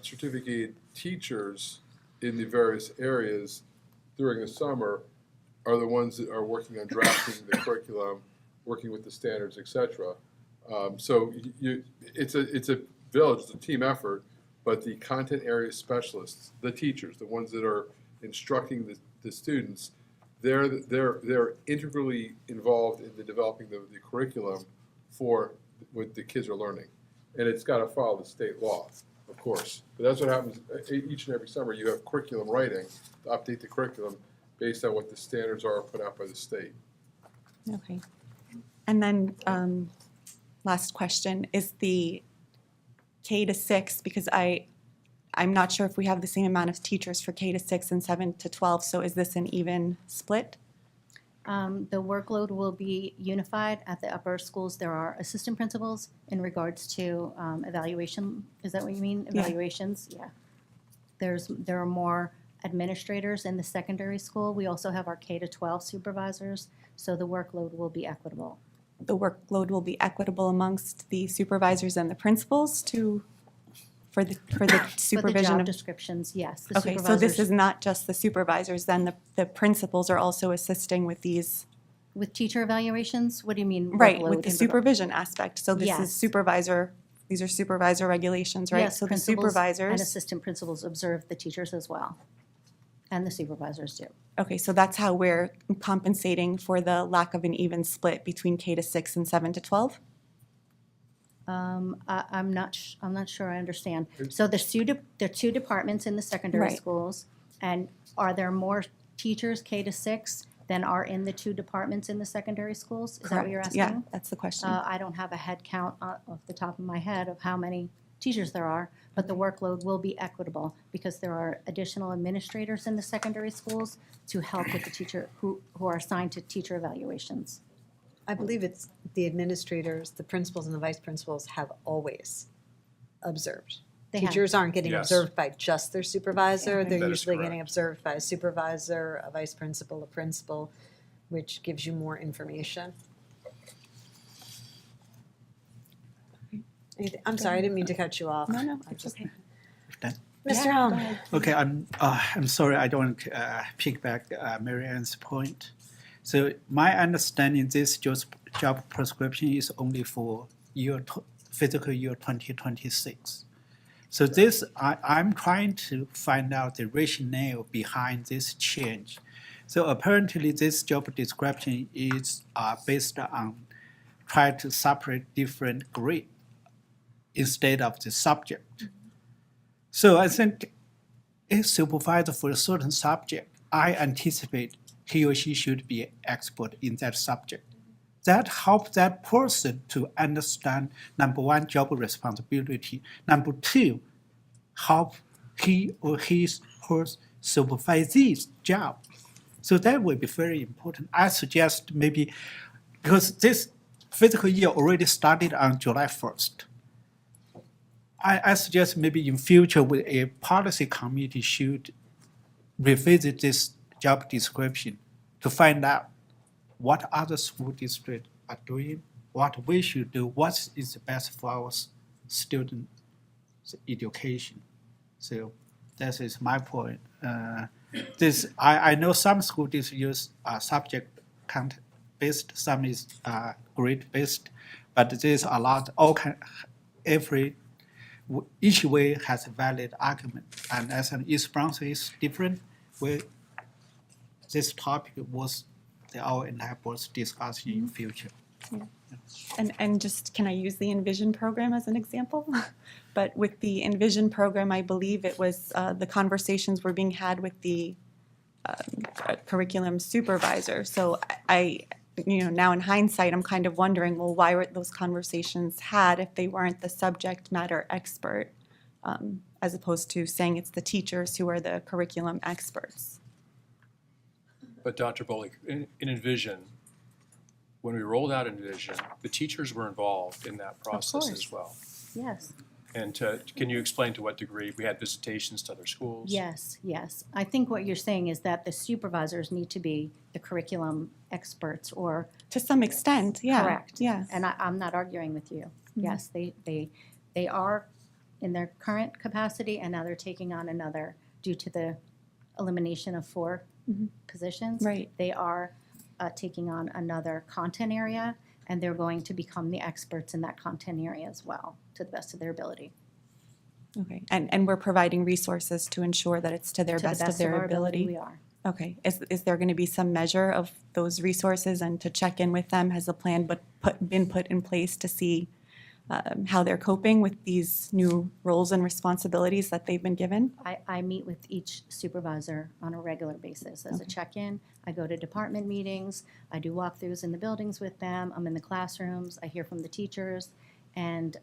certificated teachers in the various areas during the summer are the ones that are working on drafting the curriculum, working with the standards, et cetera. So it's a village, it's a team effort, but the content area specialists, the teachers, the ones that are instructing the students, they're integrally involved in the developing the curriculum for what the kids are learning. And it's got to follow the state law, of course. But that's what happens each and every summer. You have curriculum writing to update the curriculum based on what the standards are put out by the state. Okay. And then, last question, is the K to 6, because I'm not sure if we have the same amount of teachers for K to 6 and 7 to 12, so is this an even split? The workload will be unified at the upper schools. There are assistant principals in regards to evaluation. Is that what you mean? Yeah. Evaluations? Yeah. There are more administrators in the secondary school. We also have our K to 12 supervisors, so the workload will be equitable. The workload will be equitable amongst the supervisors and the principals for the For the supervision job of. descriptions, yes. The Okay, so this supervisors- is not just the supervisors, then the principals are also assisting with these, With teacher evaluations? What do you mean? right, workload with the in regard- supervision aspect. So this Yes. is supervisor, these are supervisor regulations, right? Yes, So the principals and supervisors, assistant principals observe the teachers as well, and the supervisors do. okay, so that's how we're compensating for the lack of an even split between K to 6 and 7 to 12? I'm not sure I understand. So there are two departments in the secondary Right. schools, and are there more teachers K to 6 than are in the two departments in the secondary schools? Is that what you're Correct. asking? Yeah, that's the question. I don't have a head count off the top of my head of how many teachers there are, but the workload will be equitable because there are additional administrators in the secondary schools to help with the teacher who are assigned to teacher evaluations. I believe it's the administrators, the principals and the vice principals have always observed. They have. Teachers aren't getting Yes. observed by just their supervisor, they're That is usually getting correct. observed by a supervisor, a vice principal, a principal, which gives you more information. I'm sorry, I didn't mean to cut you off. No, I just- okay. Done. Mr. Yeah, Helm. go ahead. Okay, I'm sorry, I don't piggyback Mary Ann's point. So my understanding, this job prescription is only for fiscal year 2026. So this, I'm trying to find out the rationale behind this change. So apparently this job description is based on trying to separate different grade instead of the subject. So I think a supervisor for a certain subject, I anticipate he or she should be expert in that subject. That helps that person to understand, number one, job responsibility. Number two, help he or her supervisee's job. So that will be very important. I suggest maybe, because this fiscal year already started on July 1st. I suggest maybe in future with a policy committee should revisit this job description to find out what other school districts are doing, what we should do, what is the best for our student education. So that is my point. I know some schools use subject content based, some is grade based, but there's a lot. Each way has a valid argument, and as an East Brunswick is different. This topic was our entire board's discussion in future. And just, can I use the Envision program as an example? But with the Envision program, I believe it was, the conversations were being had with the curriculum supervisor. So now in hindsight, I'm kind of wondering, well, why were those conversations had if they weren't the subject matter expert, as opposed to saying it's the teachers who are the curriculum experts? But Dr. Bowley, in Envision, when we rolled out Envision, the teachers were involved in that process as well. Yes. And can you explain to what degree? We had visitations to other schools? Yes, yes. I think what you're saying is that the supervisors need to be the curriculum experts or. To some extent, yeah. Correct. Yeah. And I'm not arguing with you. Yes, they are in their current capacity, and now they're taking on another due to the elimination of 4 positions. Right. They are taking on another content area, and they're going to become the experts in that content area as well, to the best of their ability. Okay. And we're providing resources to ensure that it's to their To the best of their our ability? we are. Okay. Is there going to be some measure of those resources and to check in with them? Has a plan been put in place to see how they're coping with these new roles and responsibilities that they've been given? I meet with each supervisor on a regular basis as a check-in. I go to department meetings. I do walkthroughs in the buildings with them. I'm in the classrooms. I hear from the teachers. And,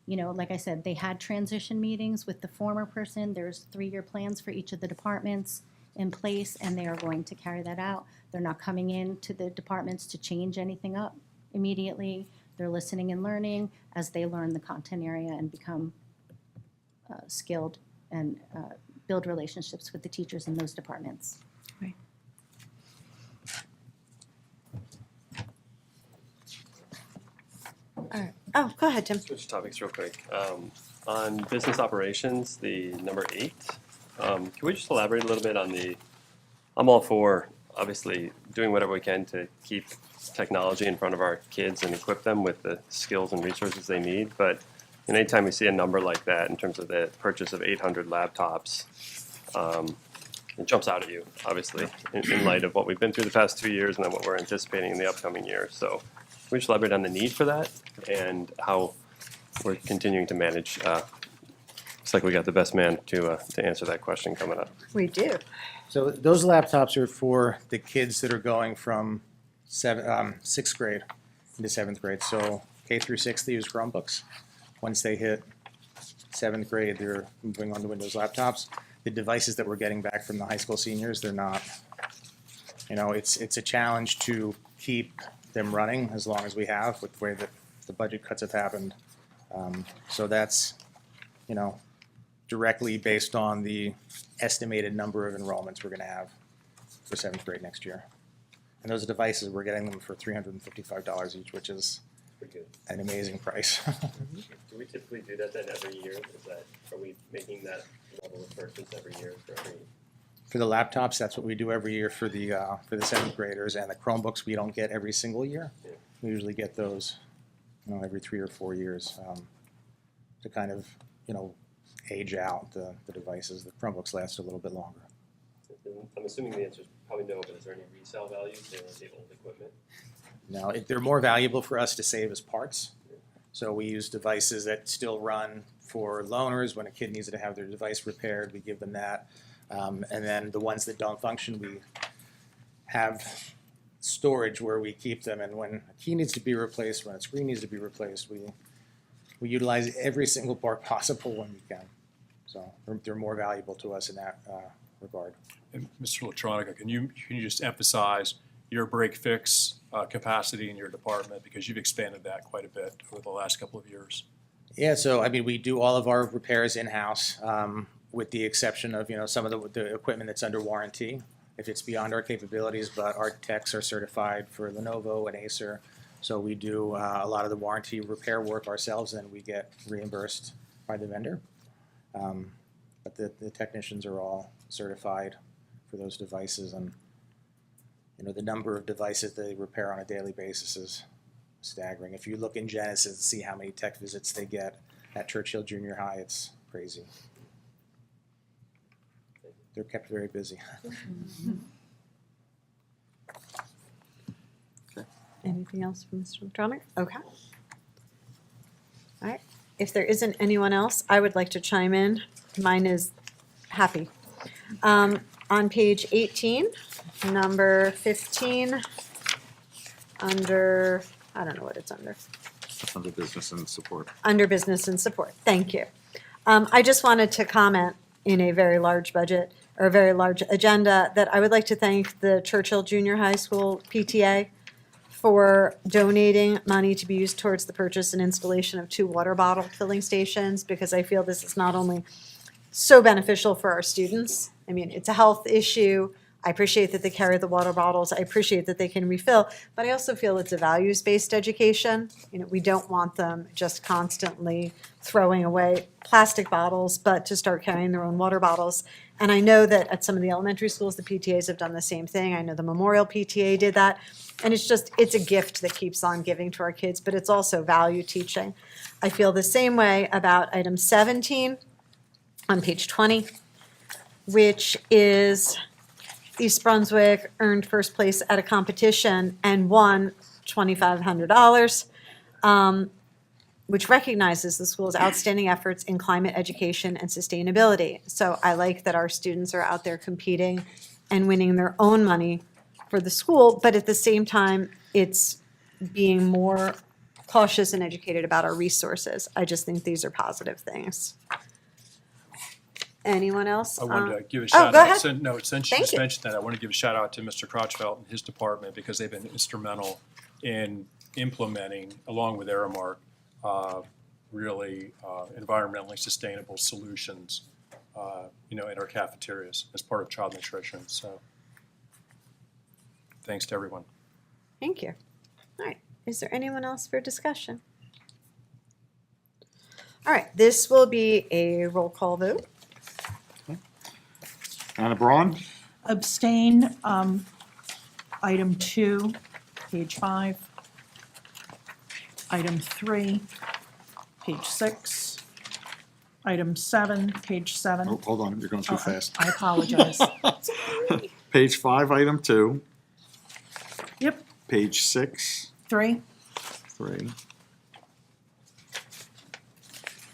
like I said, they had transition meetings with the former person. There's 3-year plans for each of the departments in place, and they are going to carry that out. They're not coming in to the departments to change anything up immediately. They're listening and learning as they learn the content area and become skilled and build relationships with the teachers in those departments. Right. All right. Oh, go ahead, Tim. Switch topics real quick. On business operations, the number 8, can we just elaborate a little bit on I'm all for, obviously, doing whatever we can to keep technology in front of our kids and equip them with the skills and resources they need, but anytime we see a number like that in terms of the purchase of 800 laptops, it jumps out at you, obviously, in light of what we've been through the past 2 years and then what we're anticipating in the upcoming year. So can we just elaborate on the need for that and how we're continuing to manage? Looks like we got the best man to answer that question coming up. We do. So those laptops are for the kids that are going from 6th grade into 7th grade. So K through 6th, they use Chromebooks. Once they hit 7th grade, they're moving on to Windows laptops. The devices that we're getting back from the high school seniors, they're not, it's a challenge to keep them running as long as we have with the way that the budget cuts have happened. So that's, directly based on the estimated number of enrollments we're going to have for 7th grade next year. And those devices, we're getting them for $355 each, which is an amazing price. Do we typically do that then every year? Are we making that level of purchase every year for every? For the laptops, that's what we do every year for the 7th graders, and the Chromebooks we don't get every single year. Yeah. We usually get those, every 3 or 4 years to kind of, age out the devices. The Chromebooks last a little bit longer. I'm assuming the answer is probably no, but is there any resale value to the old equipment? No, they're more valuable for us to save as parts. So we use devices that still run for loaners. When a kid needs to have their device repaired, we give them that. And then the ones that don't function, we have storage where we keep them. And when a key needs to be replaced, when a screen needs to be replaced, we utilize every single part possible when we can. So they're more valuable to us in that regard. And Mr. Electronica, can you just emphasize your break-fix capacity in your department, because you've expanded that quite a bit over the last couple of years? Yeah, so we do all of our repairs in-house, with the exception of some of the equipment that's under warranty, if it's beyond our capabilities. But our techs are certified for Lenovo and Acer, So we do a lot of the warranty repair work ourselves, and we get reimbursed by the vendor. But the technicians are all certified for those devices, and the number of devices they repair on a daily basis is staggering. If you look in Genesis and see how many tech visits they get at Churchill Junior High, it's crazy. They're kept very busy. Anything else from Mr. McDermott? Okay. All right. If there isn't anyone else, I would like to chime in. Mine is happy. On page 18, number 15, under, I don't know what it's under. Under business and support. Under business and support. Thank you. I just wanted to comment in a very large budget or a very large agenda that I would like to thank the Churchill Junior High School PTA for donating money to be used towards the purchase and installation of 2 water bottle filling stations, because I feel this is not only so beneficial for our students. I mean, it's a health issue. I appreciate that they carry the water bottles. I appreciate that they can refill, but I also feel it's a values-based education. We don't want them just constantly throwing away plastic bottles, but to start carrying their own water bottles. And I know that at some of the elementary schools, the PTAs have done the same thing. I know the Memorial PTA did that. And it's a gift that keeps on giving to our kids, but it's also value teaching. I feel the same way about item 17 on page 20, which is East Brunswick earned first place at a competition and won $2,500, which recognizes the school's outstanding efforts in climate education and sustainability. So I like that our students are out there competing and winning their own money for the school, but at the same time, it's being more cautious and educated about our resources. I just think these are positive things. Anyone else? I wanted to give a Oh, shout go out. ahead. Since you Thank just you. mentioned that, I want to give a shout out to Mr. Crotchfeld and his department, because they've been instrumental in implementing, along with Aramark, really environmentally sustainable solutions, in our cafeterias as part of child nutrition. So thanks to everyone. Thank you. All right, is there anyone else for discussion? All right, this will be a roll call vote. Anna Braun? Abstain, item 2, page 5. Item 3, page 6. Item 7, page 7. Oh, hold on, you're going too fast. I apologize. Page 5, item 2. Yep, Page 6, 3. 3.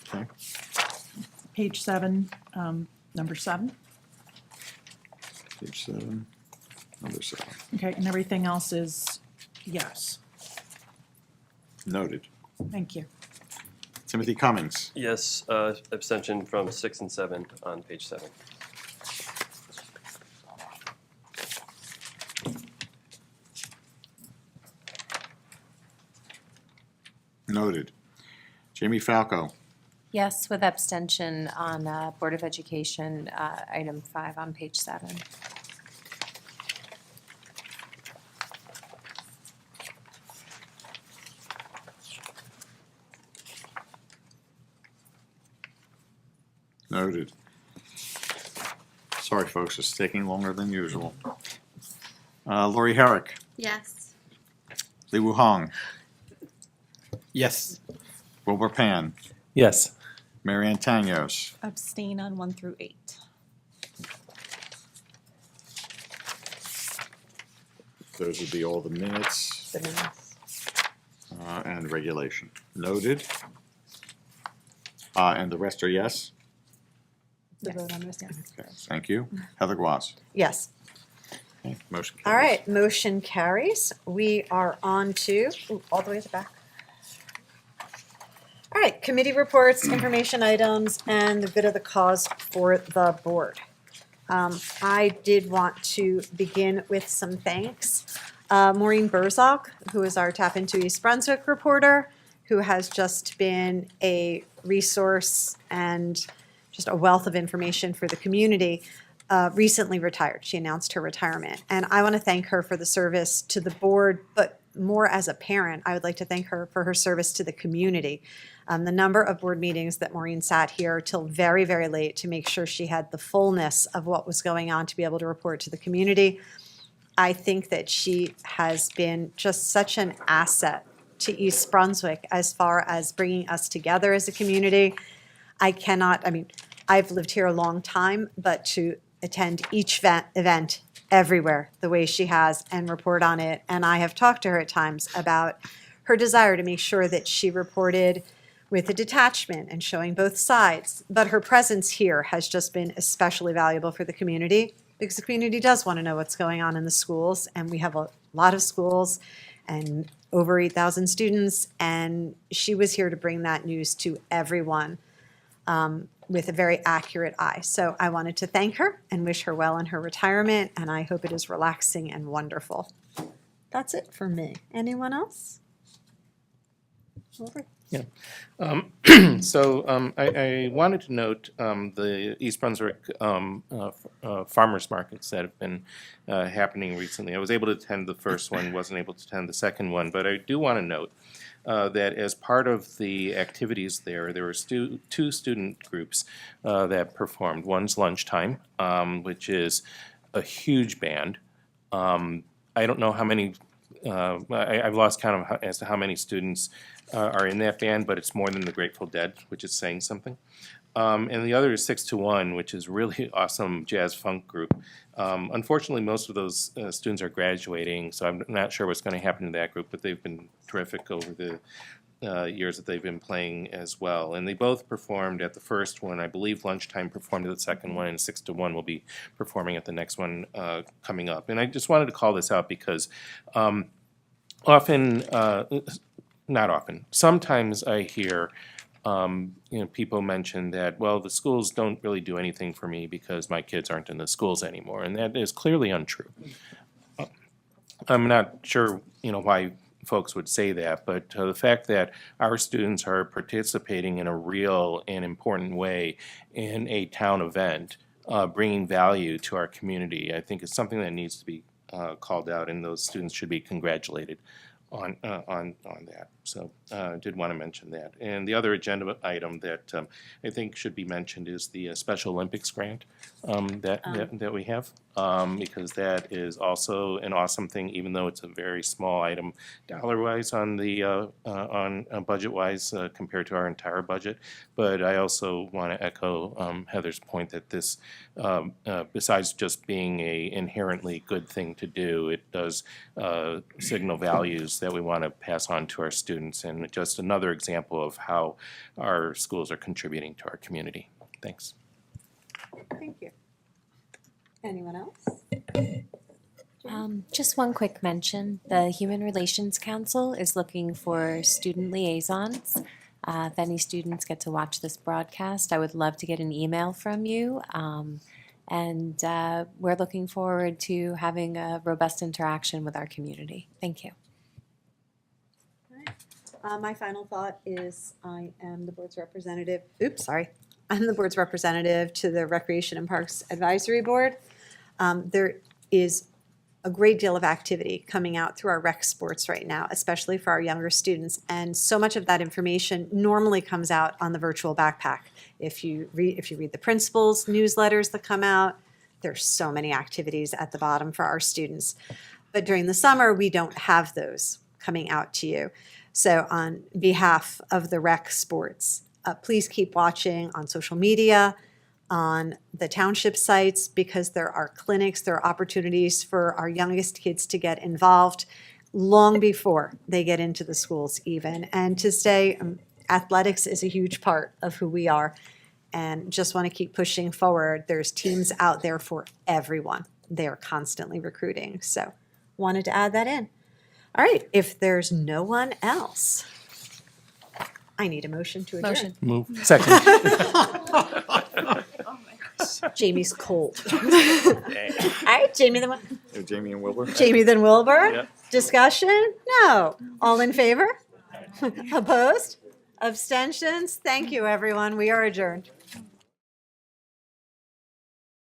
Okay, Page 7, number 7. page 7, number 7. Okay, and everything else is yes. Noted. Thank you. Timothy Cummings? Yes, abstention from 6 and 7 on page 7. Noted. Jamie Falco? Yes, with abstention on Board of Education, item 5 on page 7. Noted. Sorry, folks, it's taking longer than usual. Lori Herrick? Yes. Li Wu Hong? Yes. Wilbur Pan? Yes. Mary Ann Tanyos? Abstain on 1 through 8. Those would be all the minutes The minutes. and regulation. Noted. And the rest are yes? The vote on this, yes. Okay, thank you. Heather Guas? Yes. Okay, motion All carries. right, motion carries. We are on to, all the way at the back. All right, committee reports, information items, and the good of the cause for the board. I did want to begin with some thanks. Maureen Burzok, who is our Tap Into East Brunswick reporter, who has just been a resource and just a wealth of information for the community, recently retired. She announced her retirement. And I want to thank her for the service to the board, but more as a parent, I would like to thank her for her service to the community. The number of board meetings that Maureen sat here till very, very late to make sure she had the fullness of what was going on to be able to report to the community. I think that she has been just such an asset to East Brunswick as far as bringing us together as a community. I've lived here a long time, but to attend each event everywhere the way she has and report on it. And I have talked to her at times about her desire to make sure that she reported with a detachment and showing both sides. But her presence here has just been especially valuable for the community because the community does want to know what's going on in the schools. And we have a lot of schools and over 8,000 students. And she was here to bring that news to everyone with a very accurate eye. So I wanted to thank her and wish her well in her retirement. And I hope it is relaxing and wonderful. That's it for me. Anyone else? Over. Yeah. I wanted to note the East Brunswick farmers markets that have been happening recently. I was able to attend the first one, wasn't able to attend the second one, but I do want to note that as part of the activities there were two student groups that performed. One's Lunchtime, which is a huge band. I don't know how many, I've lost count of as to how many students are in that band, but it's more than the Grateful Dead, which is saying something. And the other is 6 to 1, which is really awesome jazz funk group. Unfortunately, most of those students are graduating, so I'm not sure what's going to happen to that group, but they've been terrific over the years that they've been playing as well. And they both performed at the first one. I believe Lunchtime performed at the second one, and 6 to 1 will be performing at the next one coming up. And I just wanted to call this out because sometimes I hear people mention that, well, the schools don't really do anything for me because my kids aren't in the schools anymore, and that is clearly untrue. I'm not sure, why folks would say that, but the fact that our students are participating in a real and important way in a town event, bringing value to our community, I think is something that needs to be called out, and those students should be congratulated on that. So I did want to mention that. And the other agenda item that I think should be mentioned is the Special Olympics grant that we have, because that is also an awesome thing, even though it's a very small item dollar-wise on the budget-wise compared to our entire budget. But I also want to echo Heather's point that this, besides just being a inherently good thing to do, it does signal values that we want to pass on to our students, and just another example of how our schools are contributing to our community. Thanks. Thank you. Anyone else? Just one quick mention. The Human Relations Council is looking for student liaisons. If any students get to watch this broadcast, I would love to get an email from you. And we're looking forward to having a robust interaction with our community. Thank you. My final thought is I am the board's representative. I'm the board's representative to the Recreation and Parks Advisory Board. There is a great deal of activity coming out through our rec sports right now, especially for our younger students. And so much of that information normally comes out on the virtual backpack. If you read the principals' newsletters that come out, there's so many activities at the bottom for our students. But during the summer, we don't have those coming out to you. So on behalf of the rec sports, please keep watching on social media, on the township sites, because there are clinics, there are opportunities for our youngest kids to get involved long before they get into the schools even. And to stay, athletics is a huge part of who we are, and just want to keep pushing forward. There's teams out there for everyone. They're constantly recruiting. So wanted to add that in. All right, if there's no one else, I need a motion to adjourn. Motion. Move. Second. Jamie's cold. All right, Jamie then Jamie and Wilbur? Jamie then Wilbur. Yep. Discussion? No. All in favor? Opposed? Abstentions? Thank you, everyone. We are adjourned.